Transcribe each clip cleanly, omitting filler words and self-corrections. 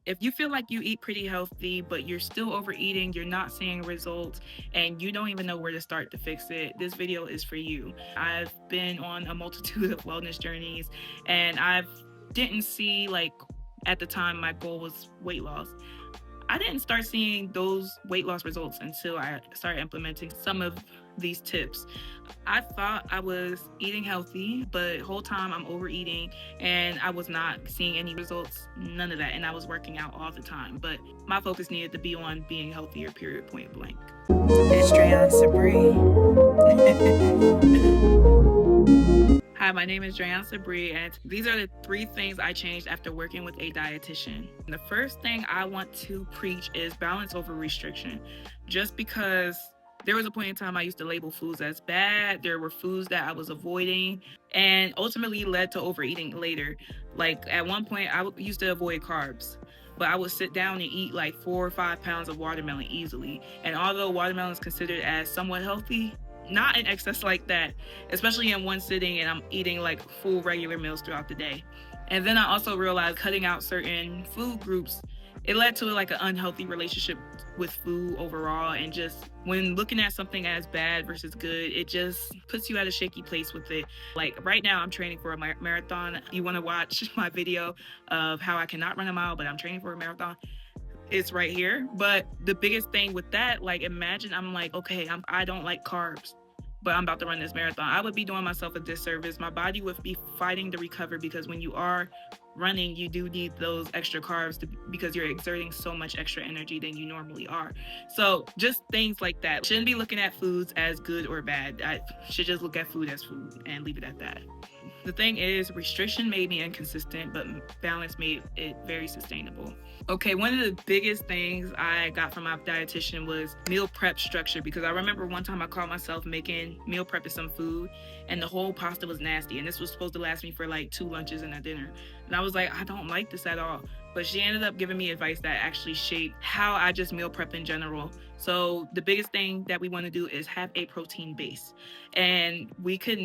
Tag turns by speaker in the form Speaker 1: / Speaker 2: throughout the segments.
Speaker 1: If you feel like you eat pretty healthy, but you're still overeating, you're not seeing results, and you don't even know where to start to fix it, this video is for you. I've been on a multitude of wellness journeys, and I've didn't see like at the time my goal was weight loss. I didn't start seeing those weight loss results until I started implementing some of these tips. I thought I was eating healthy, but whole time I'm overeating and I was not seeing any results, none of that. And I was working out all the time. But my focus needed to be on being healthier, period, point blank.
Speaker 2: It's Dreon Sabri.
Speaker 1: Hi, my name is Dreon Sabri, and these are the 3 things I changed after working with a dietitian. The first thing I want to preach is balance over restriction. Just because there was a point in time I used to label foods as bad, there were foods that I was avoiding, and ultimately led to overeating later. Like at one point, I used to avoid carbs. But I would sit down and eat like 4 or 5 pounds of watermelon easily. And although watermelon is considered as somewhat healthy, not in excess like that, especially in one sitting, and I'm eating like full regular meals throughout the day. And then I also realized cutting out certain food groups, it led to like an unhealthy relationship with food overall. And just when looking at something as bad versus good, it just puts you at a shaky place with it. Like right now, I'm training for a marathon. You want to watch my video of how I cannot run a mile, but I'm training for a marathon, it's right here. But the biggest thing with that, like imagine I'm like, okay, I don't like carbs, but I'm about to run this marathon. I would be doing myself a disservice. My body would be fighting to recover, because when you are running, you do need those extra carbs because you're exerting so much extra energy than you normally are. So just things like that. Shouldn't be looking at foods as good or bad. I should just look at food as food and leave it at that. The thing is, restriction made me inconsistent, but balance made it very sustainable. Okay, one of the biggest things I got from my dietitian was meal prep structure, because I remember one time I caught myself making meal prepping some food and the whole pasta was nasty, and this was supposed to last me for like 2 lunches and a dinner. And I was like, I don't like this at all. But she ended up giving me advice that actually shaped how I just meal prep in general. So the biggest thing that we want to do is have a protein base. And we could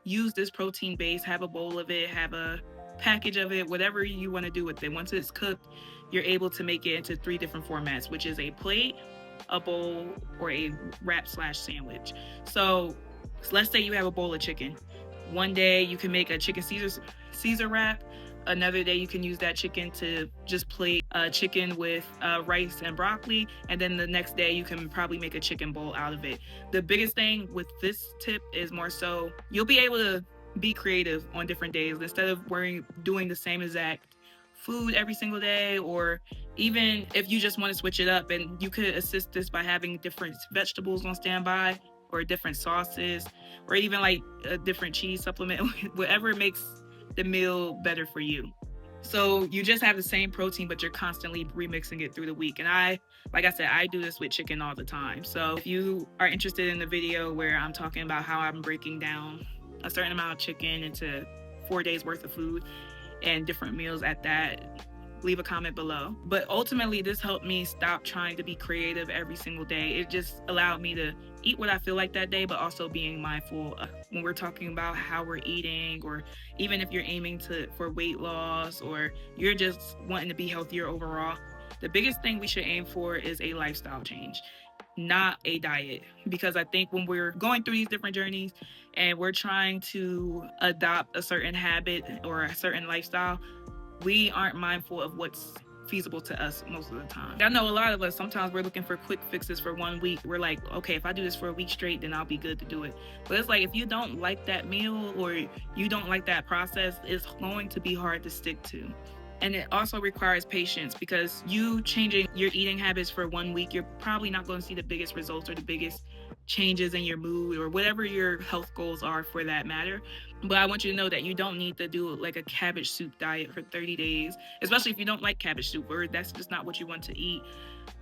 Speaker 1: use this protein base, have a bowl of it, have a package of it, whatever you want to do with it. Once it's cooked, you're able to make it into 3 different formats, which is a plate, a bowl, or a wrap/sandwich. So let's say you have a bowl of chicken. One day you can make a chicken Caesar wrap. Another day you can use that chicken to just plate chicken with rice and broccoli. And then the next day you can probably make a chicken bowl out of it. The biggest thing with this tip is more so you'll be able to be creative on different days instead of doing the same exact food every single day. Or even if you just want to switch it up, and you could assist this by having different vegetables on standby, or different sauces, or even like a different cheese supplement, whatever makes the meal better for you. So you just have the same protein, but you're constantly remixing it through the week. And like I said, I do this with chicken all the time. So if you are interested in the video where I'm talking about how I'm breaking down a certain amount of chicken into 4 days worth of food and different meals at that, leave a comment below. But ultimately, this helped me stop trying to be creative every single day. It just allowed me to eat what I feel like that day, but also being mindful when we're talking about how we're eating, or even if you're aiming for weight loss, or you're just wanting to be healthier overall. The biggest thing we should aim for is a lifestyle change, not a diet. Because I think when we're going through these different journeys and we're trying to adopt a certain habit or a certain lifestyle, we aren't mindful of what's feasible to us most of the time. I know a lot of us, sometimes we're looking for quick fixes for 1 week. We're like, okay, if I do this for a week straight, then I'll be good to do it. But it's like, if you don't like that meal or you don't like that process, it's going to be hard to stick to. And it also requires patience, because you changing your eating habits for 1 week, you're probably not going to see the biggest results or the biggest changes in your mood or whatever your health goals are for that matter. But I want you to know that you don't need to do like a cabbage soup diet for 30 days, especially if you don't like cabbage soup or that's just not what you want to eat.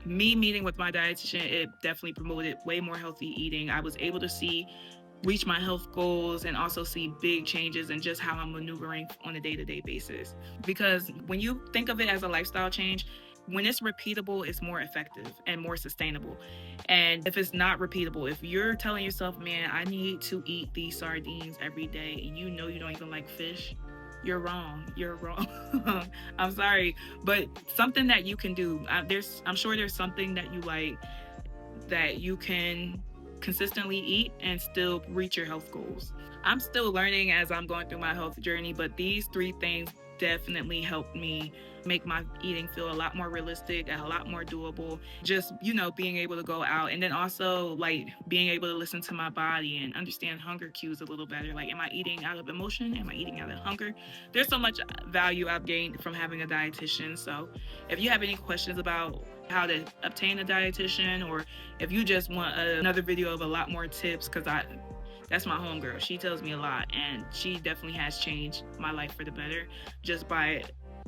Speaker 1: Me meeting with my dietitian, it definitely promoted way more healthy eating. I was able to reach my health goals and also see big changes in just how I'm maneuvering on a day-to-day basis. Because when you think of it as a lifestyle change, when it's repeatable, it's more effective and more sustainable. And if it's not repeatable, if you're telling yourself, man, I need to eat these sardines every day, and you know you don't even like fish, you're wrong. You're wrong. I'm sorry, but something that you can do. I'm sure there's something that you like that you can consistently eat and still reach your health goals. I'm still learning as I'm going through my health journey, but these 3 things definitely helped me make my eating feel a lot more realistic and a lot more doable. Just, being able to go out, and then also like being able to listen to my body and understand hunger cues a little better. Like, am I eating out of emotion? Am I eating out of hunger? There's so much value I've gained from having a dietitian. So if you have any questions about how to obtain a dietitian, or if you just want another video of a lot more tips, because that's my homegirl. She tells me a lot, and she definitely has changed my life for the better just by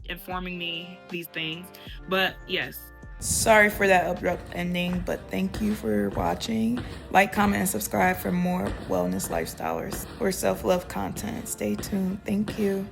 Speaker 1: informing me these things. But yes.
Speaker 2: Sorry for that abrupt ending, but thank you for watching. Like, comment, and subscribe for more wellness lifestylers or self-love content. Stay tuned. Thank you.